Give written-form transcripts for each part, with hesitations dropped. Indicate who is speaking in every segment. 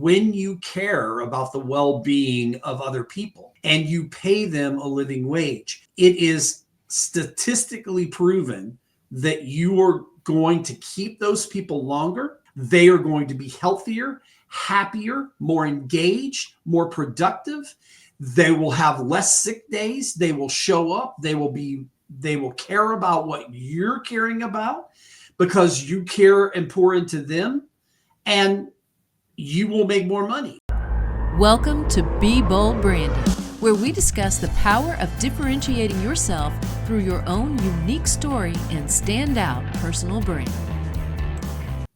Speaker 1: when you care about the well-being of other people and you pay them a living wage, it is statistically proven that you are going to keep those people longer. They are going to be healthier, happier, more engaged, more productive. They will have less sick days. They will show up. They will care about what you're caring about because you care and pour into them, and you will make more money.
Speaker 2: Welcome to Be Bold Branding, where we discuss the power of differentiating yourself through your own unique story and standout personal brand.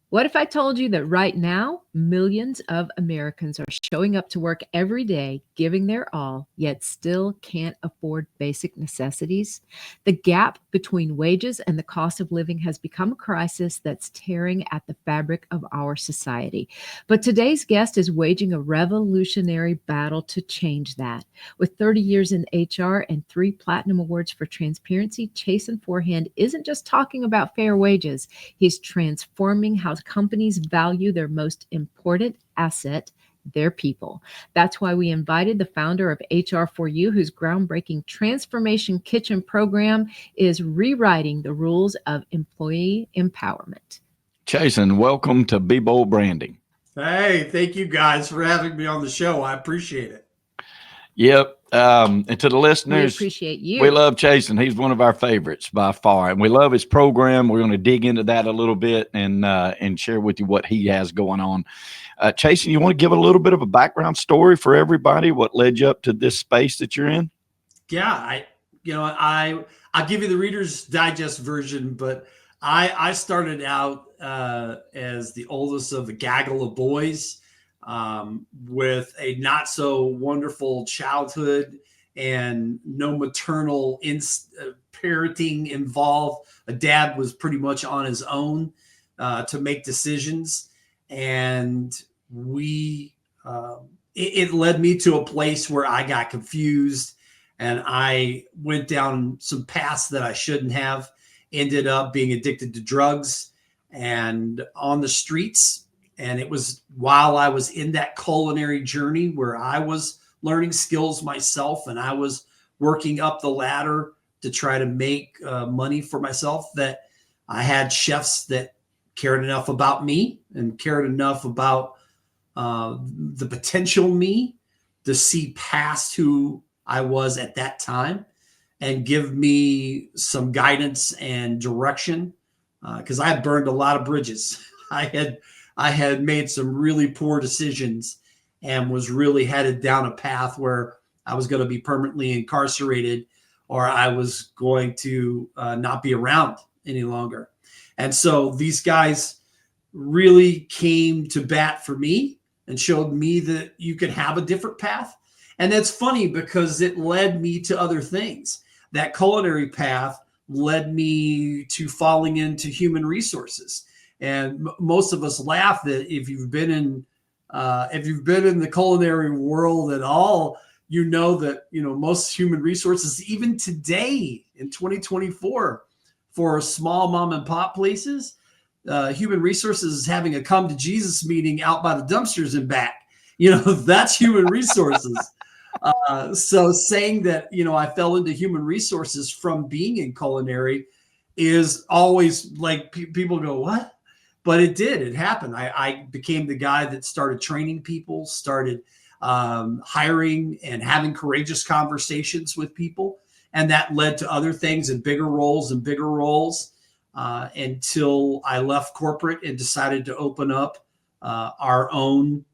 Speaker 2: What if I told you that right now, millions of Americans are showing up to work every day, giving their all, yet still can't afford basic necessities? The gap between wages and the cost of living has become a crisis that's tearing at the fabric of our society. But today's guest is waging a revolutionary battle to change that. With 30 years in HR and 3 Platinum Awards for transparency, Chason Forehand isn't just talking about fair wages. He's transforming how companies value their most important asset, their people. That's why we invited the founder of HR4U, whose groundbreaking Transformation Kitchen program is rewriting the rules of employee empowerment.
Speaker 3: Chason, welcome to Be Bold Branding.
Speaker 1: Hey, thank you guys for having me on the show. I appreciate it.
Speaker 3: Yep. And to the listeners,
Speaker 2: we appreciate you.
Speaker 3: We love Chason. He's one of our favorites by far, and we love his program. We're going to dig into that a little bit and share with you what he has going on. Chason, you want to give a little bit of a background story for everybody? What led you up to this space that you're in?
Speaker 1: Yeah, I'll give you the Reader's Digest version, but I started out as the oldest of a gaggle of boys. With a not so wonderful childhood and no maternal parenting involved. A dad was pretty much on his own to make decisions. And it led me to a place where I got confused and I went down some paths that I shouldn't have, ended up being addicted to drugs and on the streets. And it was while I was in that culinary journey where I was learning skills myself and I was working up the ladder to try to make money for myself that I had chefs that cared enough about me and cared enough about the potential me to see past who I was at that time and give me some guidance and direction because I had burned a lot of bridges. I had made some really poor decisions and was really headed down a path where I was going to be permanently incarcerated or I was going to not be around any longer. And so these guys really came to bat for me and showed me that you could have a different path. And that's funny because it led me to other things. That culinary path led me to falling into human resources. And most of us laugh that if you've been in the culinary world at all, you know that most human resources, even today in 2024, for small mom and pop places, human resources is having a come to Jesus meeting out by the dumpsters and back. That's human resources. So saying that I fell into human resources from being in culinary is always like people go, what? But it did. It happened. I became the guy that started training people, started hiring and having courageous conversations with people. And that led to other things and bigger roles until I left corporate and decided to open up our own,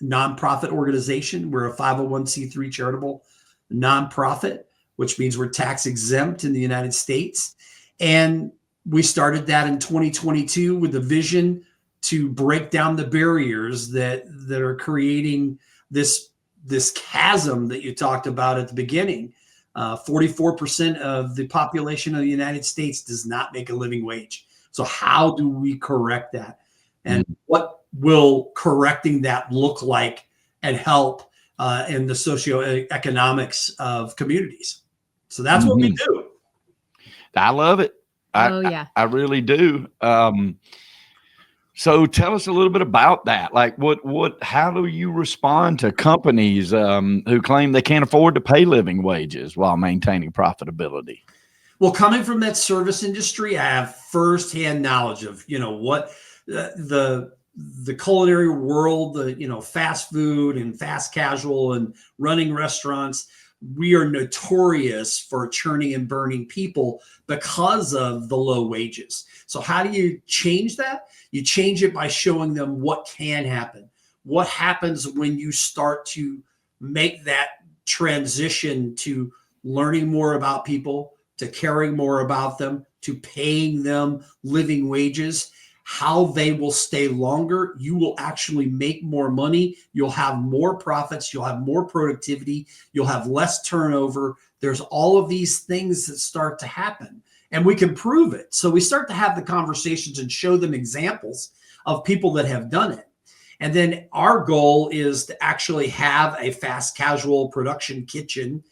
Speaker 1: nonprofit organization. We're a 501c3 charitable nonprofit, which means we're tax exempt in the United States. And we started that in 2022 with a vision to break down the barriers that are creating this chasm that you talked about at the beginning. 44% of the population of the United States does not make a living wage. So how do we correct that? And what will correcting that look like and help in the socioeconomics of communities? So that's what we do.
Speaker 3: I love it.
Speaker 2: Yeah.
Speaker 3: I really do. So tell us a little bit about that. Like how do you respond to companies who claim they can't afford to pay living wages while maintaining profitability?
Speaker 1: Well, coming from that service industry, I have firsthand knowledge of, what the culinary world, fast food and fast casual and running restaurants. We are notorious for churning and burning people because of the low wages. So how do you change that? You change it by showing them what can happen. What happens when you start to make that transition to learning more about people, to caring more about them, to paying them living wages, how they will stay longer. You will actually make more money. You'll have more profits. You'll have more productivity. You'll have less turnover. There's all of these things that start to happen, and we can prove it. So we start to have the conversations and show them examples of people that have done it. And then our goal is to actually have a fast casual production kitchen.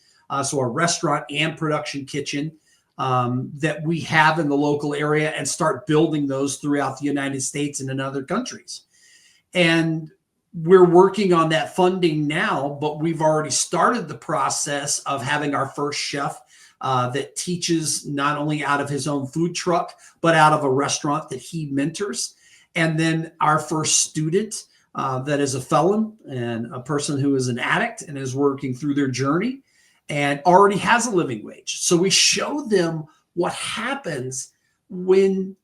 Speaker 1: So a restaurant and production kitchen that we have in the local area, and start building those throughout the United States and in other countries. And we're working on that funding now, but we've already started the process of having our first chef that teaches not only out of his own food truck, but out of a restaurant that he mentors. And then our first student that is a felon and a person who is an addict and is working through their journey and already has a living wage. So we show them what happens when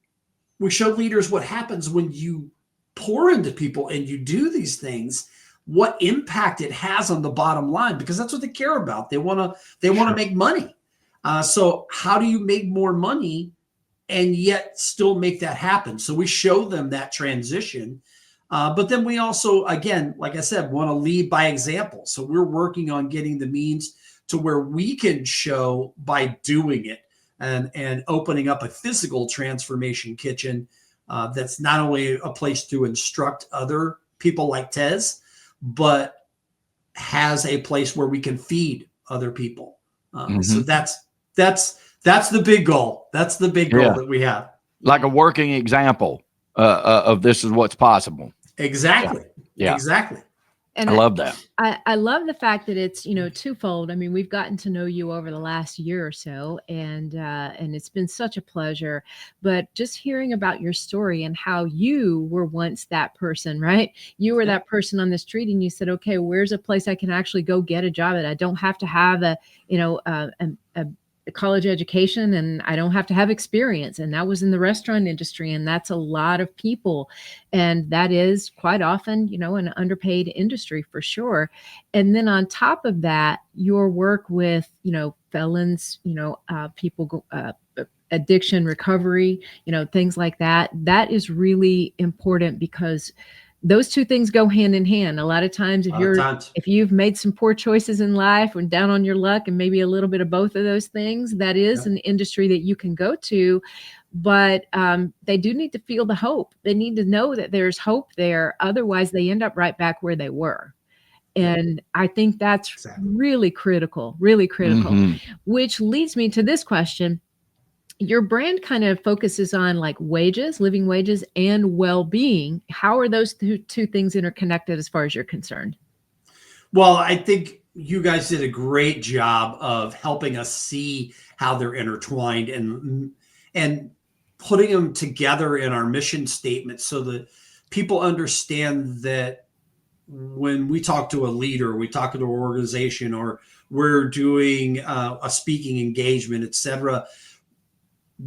Speaker 1: we show leaders what happens when you pour into people and you do these things, what impact it has on the bottom line, because that's what they care about. They want to make money. So how do you make more money and yet still make that happen? So we show them that transition. But then we also, again, like I said, want to lead by example. So we're working on getting the means to where we can show by doing it and opening up a physical transformation kitchen that's not only a place to instruct other people like Tez, but has a place where we can feed other people. So that's the big goal. That's the big goal that we have.
Speaker 3: Like a working example of this is what's possible.
Speaker 1: Exactly.
Speaker 3: Yeah.
Speaker 1: Exactly.
Speaker 2: And
Speaker 3: I love that.
Speaker 2: I love the fact that it's, twofold. I mean, we've gotten to know you over the last year or so, and it's been such a pleasure. But just hearing about your story and how you were once that person, right? You were that person on the street, and you said, okay, where's a place I can actually go get a job at? I don't have to have a college education, and I don't have to have experience. And that was in the restaurant industry. And that's a lot of people. And that is quite often, an underpaid industry for sure. And then on top of that, your work with, felons, people, addiction recovery, things like that. That is really important, because those two things go hand in hand. A lot of times, if you've made some poor choices in life and down on your luck, and maybe a little bit of both of those things, that is an industry that you can go to. But they do need to feel the hope. They need to know that there's hope there. Otherwise, they end up right back where they were. And I think that's really critical, which leads me to this question. Your brand kind of focuses on like wages, living wages, and well-being. How are those two things interconnected as far as you're concerned?
Speaker 1: Well, I think you guys did a great job of helping us see how they're intertwined and putting them together in our mission statement so that people understand that when we talk to a leader, we talk to an organization, or we're doing a speaking engagement, etc.,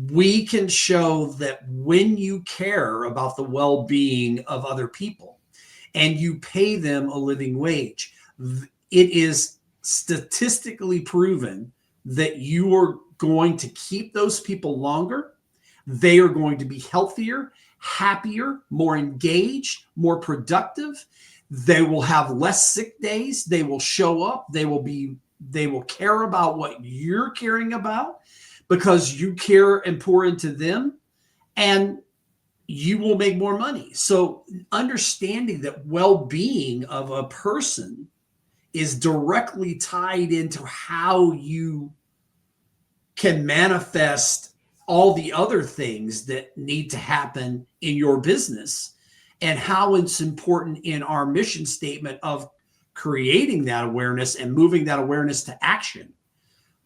Speaker 1: we can show that when you care about the well-being of other people and you pay them a living wage, it is statistically proven that you are going to keep those people longer. They are going to be healthier, happier, more engaged, more productive. They will have less sick days. They will show up. They will care about what you're caring about, because you care and pour into them, and you will make more money. So understanding that well-being of a person is directly tied into how you can manifest all the other things that need to happen in your business and how it's important in our mission statement of creating that awareness and moving that awareness to action.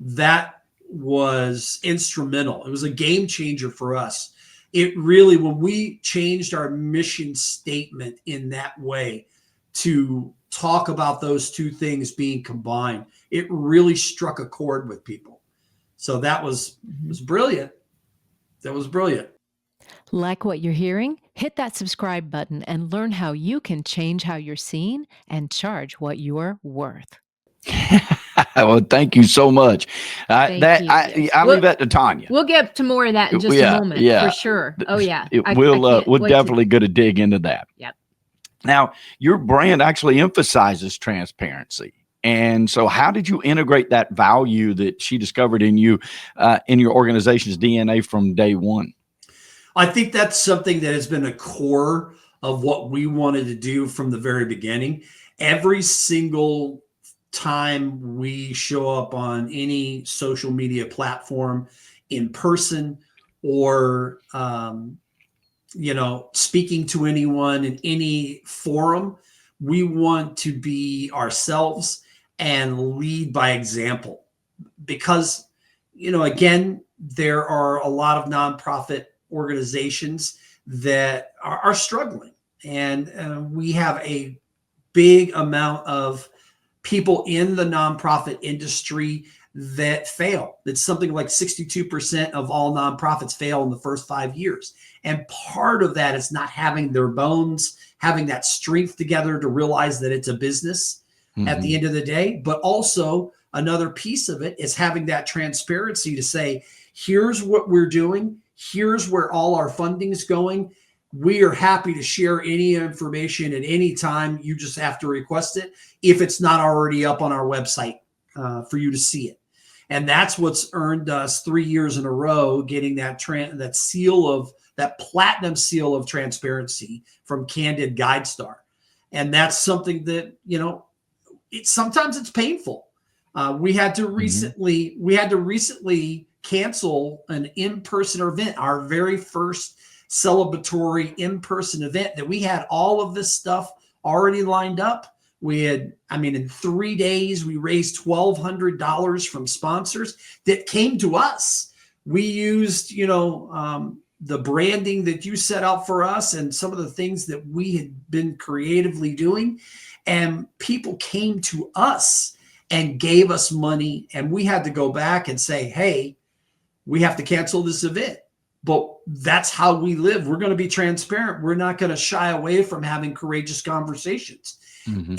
Speaker 1: That was instrumental. It was a game changer for us. It really, when we changed our mission statement in that way to talk about those two things being combined, it really struck a chord with people. So that was brilliant. That was brilliant.
Speaker 2: Like what you're hearing? Hit that subscribe button and learn how you can change how you're seen and charge what you're worth.
Speaker 3: Well, thank you so much.
Speaker 4: Thank you. Yes.
Speaker 3: I leave that to Tanya.
Speaker 4: We'll get to more of that in just a moment, for sure. Oh yeah,
Speaker 3: we're definitely going to dig into that.
Speaker 4: Yep.
Speaker 3: Now, your brand actually emphasizes transparency. And so how did you integrate that value that she discovered in you, in your organization's DNA from day one?
Speaker 1: I think that's something that has been a core of what we wanted to do from the very beginning. Every single time we show up on any social media platform, in person or, speaking to anyone in any forum, we want to be ourselves and lead by example, because, again, there are a lot of nonprofit organizations that are struggling, and we have a big amount of people in the nonprofit industry that fail. It's something like 62% of all nonprofits fail in the first 5 years. And part of that is not having their bones, having that strength together to realize that it's a business at the end of the day. But also another piece of it is having that transparency to say, here's what we're doing. Here's where all our funding's going. We are happy to share any information at any time. You just have to request it if it's not already up on our website for you to see it. And that's what's earned us 3 years in a row getting that platinum seal of transparency from Candid GuideStar. And that's something that, sometimes it's painful. We had to recently cancel an in-person event, our very first celebratory in-person event that we had all of this stuff already lined up. We had, in 3 days, we raised $1,200 from sponsors that came to us. We used, the branding that you set out for us and some of the things that we had been creatively doing. And people came to us and gave us money. And we had to go back and say, hey, we have to cancel this event. But that's how we live. We're going to be transparent. We're not going to shy away from having courageous conversations.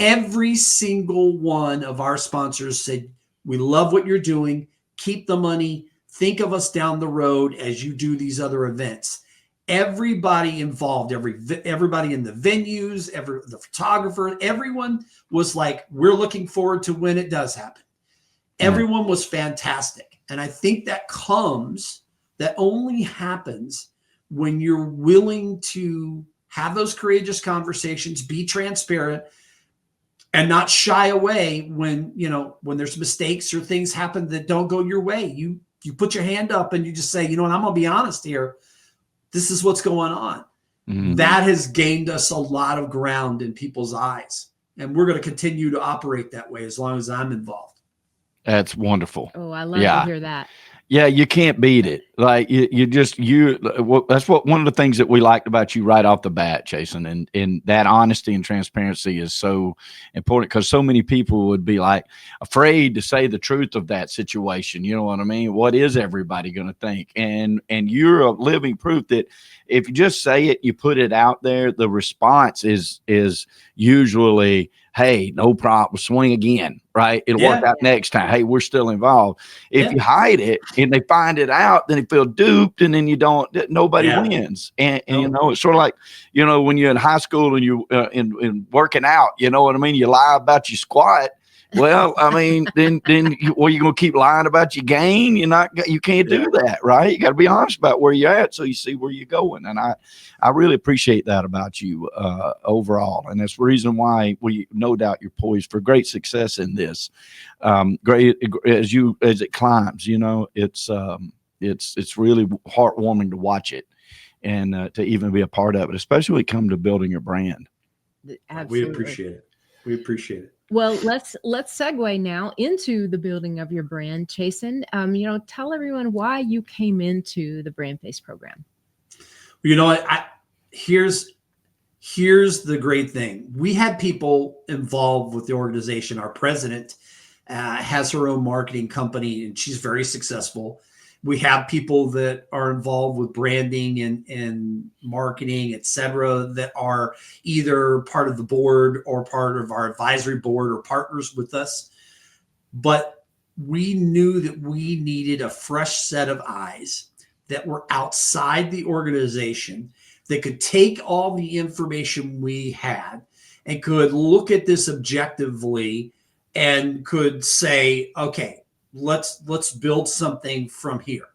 Speaker 1: Every single one of our sponsors said, we love what you're doing. Keep the money. Think of us down the road as you do these other events. Everybody involved, everybody in the venues, the photographer, everyone was like, we're looking forward to when it does happen. Everyone was fantastic. And I think that only happens when you're willing to have those courageous conversations, be transparent, and not shy away when there's mistakes or things happen that don't go your way. You put your hand up and you just say, I'm going to be honest here. This is what's going on. That has gained us a lot of ground in people's eyes. And we're going to continue to operate that way as long as I'm involved.
Speaker 3: That's wonderful.
Speaker 4: Oh, I love to hear that.
Speaker 3: Yeah, you can't beat it. Like that's one of the things that we liked about you right off the bat, Chason, and that honesty and transparency is so important, because so many people would be like afraid to say the truth of that situation. You know what I mean? What is everybody going to think? And you're a living proof that if you just say it, you put it out there, the response is usually, hey, no problem, swing again, right? It'll work out next time. Hey, we're still involved. If you hide it and they find it out, then they feel duped, and then nobody wins. And it's sort of like, when you're in high school and you in working out, you know what I mean? You lie about your squat. Well, then you going to keep lying about your gain? You can't do that, right? You got to be honest about where you're at so you see where you're going. And I really appreciate that about you overall. And that's the reason why we no doubt you're poised for great success in this. Great as it climbs, it's really heartwarming to watch it. and to even be a part of it, especially when it comes to building your brand.
Speaker 4: Absolutely.
Speaker 1: We appreciate it. We appreciate it.
Speaker 4: Well, let's segue now into the building of your brand. Chason, tell everyone why you came into the BrandFace program.
Speaker 1: You know what? Here's the great thing. We had people involved with the organization. Our president has her own marketing company, and she's very successful. We have people that are involved with branding and marketing, et cetera, that are either part of the board or part of our advisory board or partners with us. But we knew that we needed a fresh set of eyes that were outside the organization that could take all the information we had and could look at this objectively and could say, okay, let's build something from here.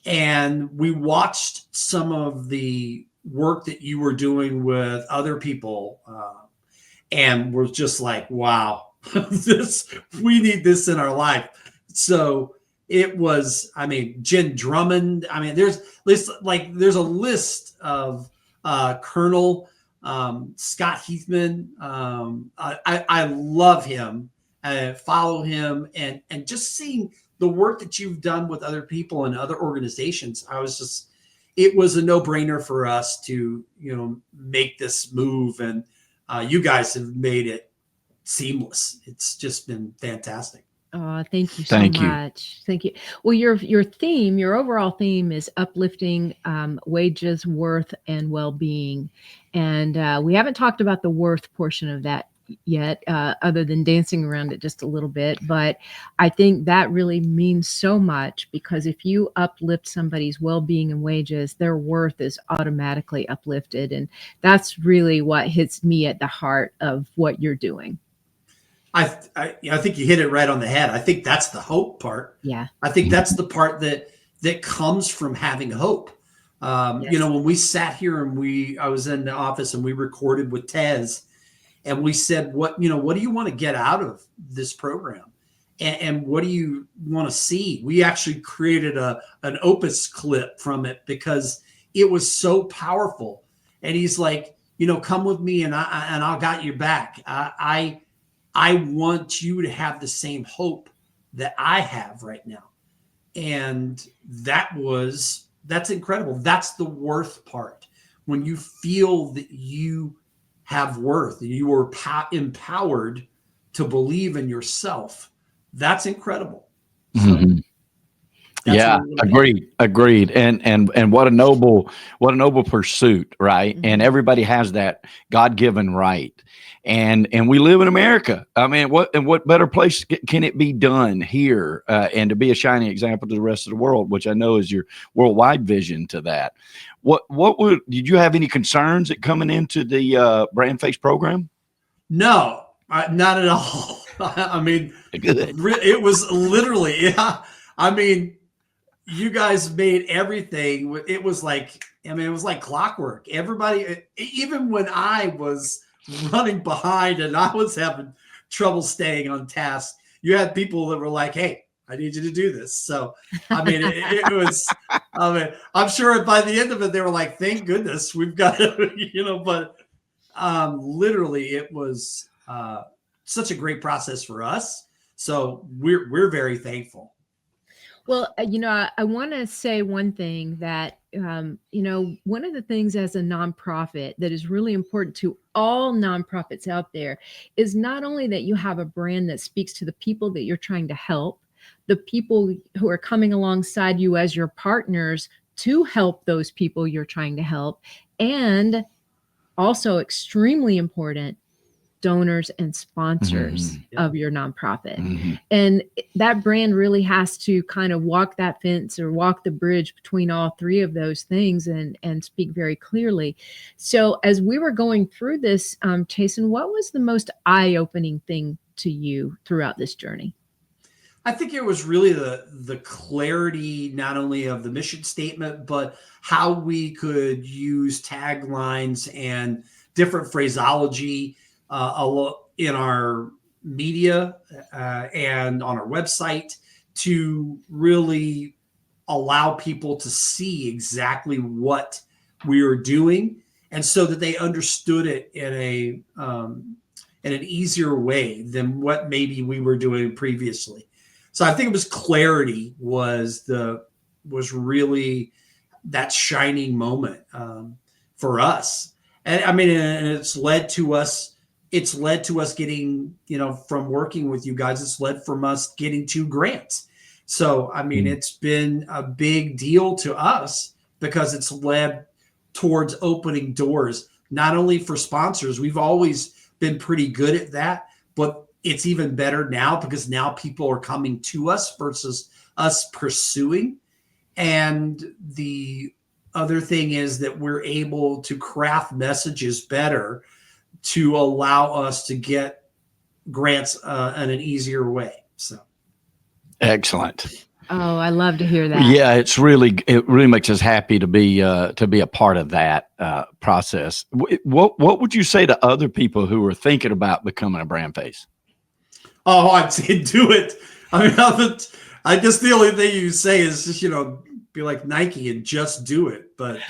Speaker 1: And we watched some of the work that you were doing with other people, and we're just like, wow, we need this in our life. So it was, Jen Drummond. There's a list of Colonel Scott Heathman. I love him. I follow him, and just seeing the work that you've done with other people and other organizations, it was a no-brainer for us to, make this move, and you guys have made it seamless. It's just been fantastic.
Speaker 4: Oh, thank you so much. Thank you. Well, your overall theme is uplifting wages, worth, and well-being. And we haven't talked about the worth portion of that yet, other than dancing around it just a little bit. But I think that really means so much, because if you uplift somebody's well-being and wages, their worth is automatically uplifted. And that's really what hits me at the heart of what you're doing.
Speaker 1: I think you hit it right on the head. I think that's the hope part.
Speaker 4: Yeah.
Speaker 1: I think that's the part that comes from having hope.
Speaker 4: Yes.
Speaker 1: When we sat here and I was in the office and we recorded with Tez, and we said, what do you want to get out of this program? And what do you want to see? We actually created an opus clip from it because it was so powerful. And he's like, come with me and I'll got your back. I want you to have the same hope that I have right now. And that's incredible. That's the worth part. When you feel that you have worth, you are empowered to believe in yourself. That's incredible. So
Speaker 3: yeah, agreed. And what a noble pursuit, right? Mm-hmm. And everybody has that God-given right. And we live in America. What better place can it be done here? And to be a shining example to the rest of the world, which I know is your worldwide vision to that. Did you have any concerns at coming into the BrandFace program?
Speaker 1: No, not at all. It was literally, you guys made everything. It was like clockwork. Everybody, even when I was running behind and I was having trouble staying on task, you had people that were like, hey, I need you to do this. So, it was, I'm sure by the end of it, they were like, thank goodness we've got it, but literally it was such a great process for us. So we're very thankful.
Speaker 4: Well, I want to say one thing that, one of the things as a nonprofit that is really important to all nonprofits out there is not only that you have a brand that speaks to the people that you're trying to help, the people who are coming alongside you as your partners to help those people you're trying to help, and also extremely important, donors and sponsors of your nonprofit. Mm-hmm. And that brand really has to kind of walk that fence or walk the bridge between all three of those things and speak very clearly. So as we were going through this, Chason, what was the most eye-opening thing to you throughout this journey?
Speaker 1: I think it was really the clarity, not only of the mission statement, but how we could use taglines and different phraseology in our media and on our website to really allow people to see exactly what we were doing, and so that they understood it in an easier way than what maybe we were doing previously. So I think it was clarity was really that shining moment for us. And I mean, and it's led to us getting, from working with you guys, it's led from us getting 2 grants. So, I mean, it's been a big deal to us because it's led towards opening doors, not only for sponsors. We've always been pretty good at that, but it's even better now because now people are coming to us versus us pursuing. And the other thing is that we're able to craft messages better to allow us to get grants in an easier way. So
Speaker 3: excellent.
Speaker 4: Oh, I love to hear that.
Speaker 3: Yeah, it really makes us happy to be a part of that process. What would you say to other people who are thinking about becoming a BrandFace?
Speaker 1: Oh, I'd say do it. I mean, I guess the only thing you say is just, be like Nike and just do it. But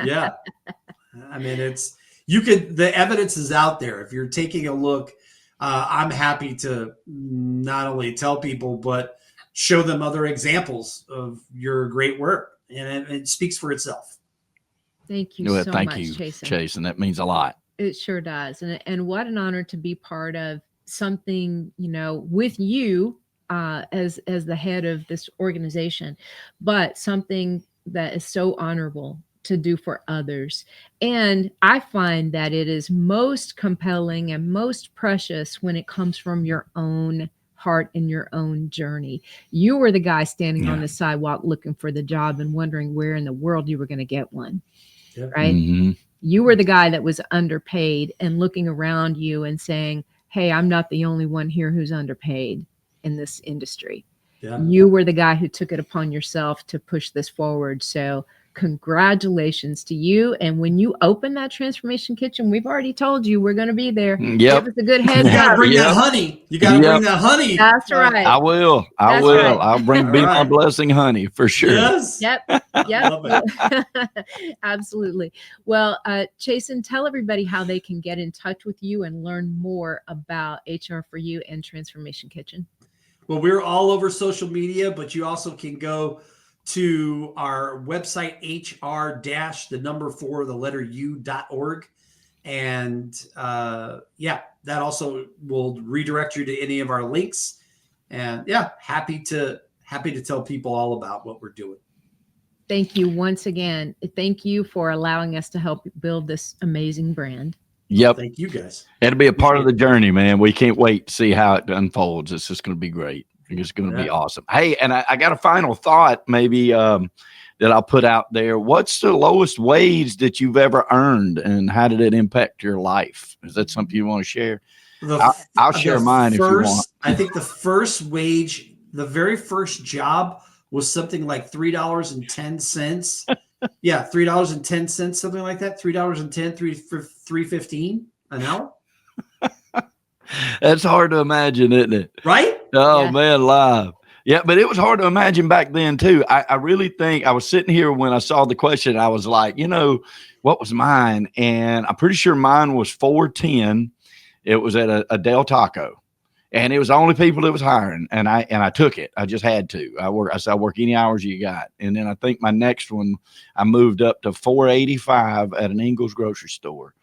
Speaker 1: yeah, I mean, the evidence is out there. If you're taking a look, I'm happy to not only tell people, but show them other examples of your great work. And it speaks for itself.
Speaker 4: Thank you so much,
Speaker 3: Chason. That means a lot.
Speaker 4: It sure does. And what an honor to be part of something, with you as the head of this organization, but something that is so honorable to do for others. And I find that it is most compelling and most precious when it comes from your own heart and your own journey. You were the guy standing on the sidewalk looking for the job and wondering where in the world you were going to get one. Yep. Right? Mm-hmm. You were the guy that was underpaid and looking around you and saying, hey, I'm not the only one here who's underpaid in this industry. Yeah. You were the guy who took it upon yourself to push this forward. So congratulations to you. And when you open that transformation kitchen, we've already told you we're going to be there.
Speaker 3: Yep.
Speaker 4: Give us a good heads up.
Speaker 1: Bring that honey. You got to bring that honey.
Speaker 4: That's right.
Speaker 3: I will.
Speaker 4: That's right.
Speaker 3: I'll bring Be My Blessing honey for sure.
Speaker 1: Yes.
Speaker 4: Yep. Absolutely. Well, Chason, tell everybody how they can get in touch with you and learn more about HR for You and Transformation Kitchen.
Speaker 1: Well, we're all over social media, but you also can go to our website, hr-4u.org. And that also will redirect you to any of our links. And happy to tell people all about what we're doing.
Speaker 4: Thank you once again. Thank you for allowing us to help build this amazing brand.
Speaker 3: Yep.
Speaker 1: Thank you guys.
Speaker 3: It'll be a part of the journey, man. We can't wait to see how it unfolds. It's just going to be great. It's going to be awesome. Hey, and I got a final thought maybe that I'll put out there. What's the lowest wage that you've ever earned and how did it impact your life? Is that something you want to share? I'll share mine if you want.
Speaker 1: I think the first wage, the very first job was something like $3.10. Yeah, $3.10, something like that. $3.10, $3.15 an hour.
Speaker 3: That's hard to imagine, isn't it?
Speaker 1: Right?
Speaker 3: Oh, man, live. Yeah, but it was hard to imagine back then, too. I really think I was sitting here when I saw the question. I was like, what was mine? And I'm pretty sure mine was $4.10. It was at a Del Taco. And it was the only people that was hiring. And I took it. I just had to. I said, I work any hours you got. And then I think my next one, I moved up to $4.85 at an Ingles grocery store.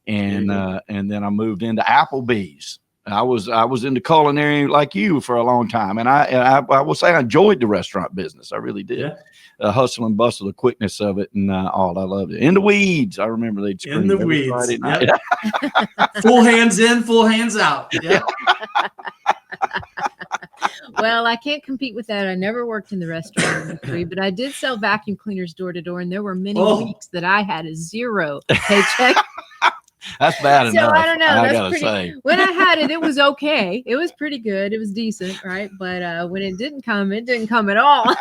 Speaker 3: And then I moved into Applebee's. I was into culinary like you for a long time. And I will say I enjoyed the restaurant business. I really did. Yeah. The hustle and bustle, the quickness of it, and all. I loved it. In the weeds. I remember they'd scream.
Speaker 1: In the weeds. Yep. Full hands in, full hands out. Yeah.
Speaker 4: Well, I can't compete with that. I never worked in the restaurant industry, but I did sell vacuum cleaners door to door, and there were many weeks that I had a zero paycheck.
Speaker 3: That's bad enough.
Speaker 4: So I don't know.
Speaker 3: I gotta say,
Speaker 4: when I had it, it was okay. It was pretty good. It was decent, right? But when it didn't come at all.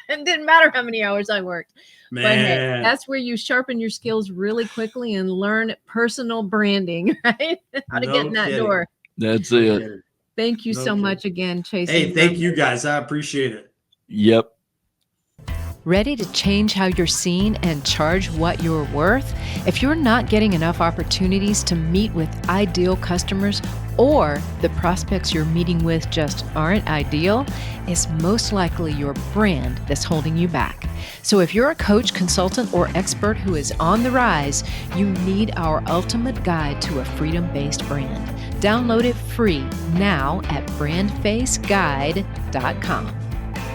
Speaker 4: It didn't matter how many hours I worked.
Speaker 1: Man.
Speaker 4: But hey, that's where you sharpen your skills really quickly and learn personal branding, right? How to get in that door.
Speaker 3: That's it.
Speaker 4: Thank you so much again, Chason.
Speaker 1: Hey, thank you guys. I appreciate it.
Speaker 3: Yep.
Speaker 2: Ready to change how you're seen and charge what you're worth? If you're not getting enough opportunities to meet with ideal customers, or the prospects you're meeting with just aren't ideal, it's most likely your brand that's holding you back. So if you're a coach, consultant, or expert who is on the rise, you need our ultimate guide to a freedom-based brand. Download it free now at brandfaceguide.com.